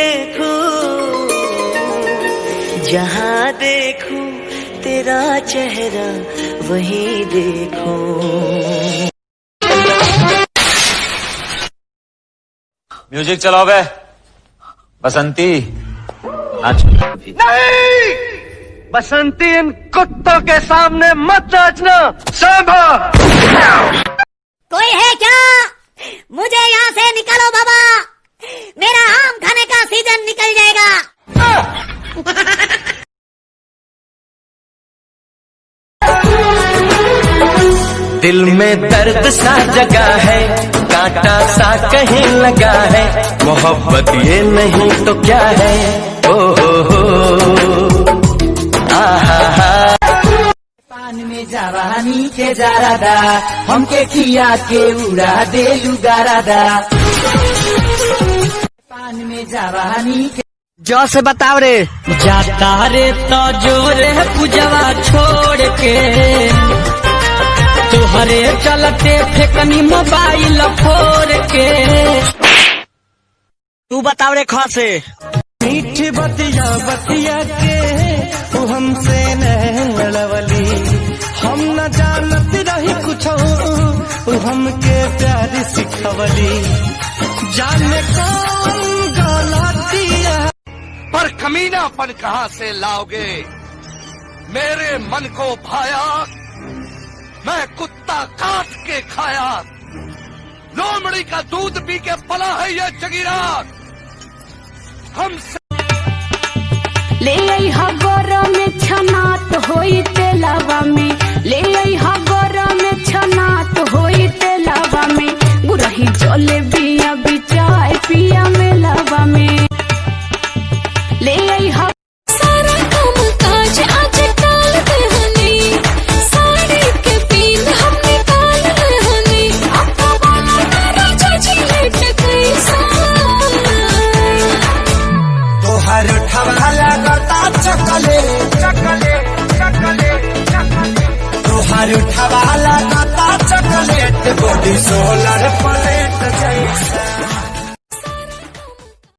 देखूं, जहां देखूं तेरा चेहरा वहीं देखूं। म्यूजिक चलाओ बे बसंती। नहीं, बसंती इन कुत्तों के सामने मत नाचना। सांभा कोई है क्या? मुझे यहाँ से निकालो बाबा, मेरा आम खाने का सीजन निकल जाएगा। दिल में दर्द सा जगा है, कांटा सा कहीं लगा है, मोहब्बत ये नहीं तो क्या है। ओ हो आहा। पान में जवानी के जारादा, हमके खिया के उड़ा दे लुगारादा। पान में जवानी के जो से बताओ रे। जाता रे तो जोरे पूजवा छोड़ के, तुहरे चलते फेकनी मोबाइल फोड़ के। तू बताओ रे खा से। मीठी बतिया बतिया के तू हमसे नहीं लड़वली, हम न जानत रही कुछ तू हमके प्यार सिखवली। जाने कौन गलतिया पर कमीनापन कहाँ से लाओगे? मेरे मन को भाया, मैं कुत्ता काट के खाया। लोमड़ी का दूध पी के पला है ये जगीरा। हमसे ले आई हगर में छनात होई तेलावा में, ले आई हगर में छनात होई तेलावा में। गुरही जले बिया बिचाए पिया में लावा में। ले आई सारा काम काज आज टाल दे हनी, साड़ी के पीन हम निकाल दे हनी। आपका वाला मेरा चाची लेट कैसा, तोहर ठवाला करता चकले चकले चकले चकले। तोहर ठवाला करता चकलेट, बॉडी सोलर प्लेट जैसा।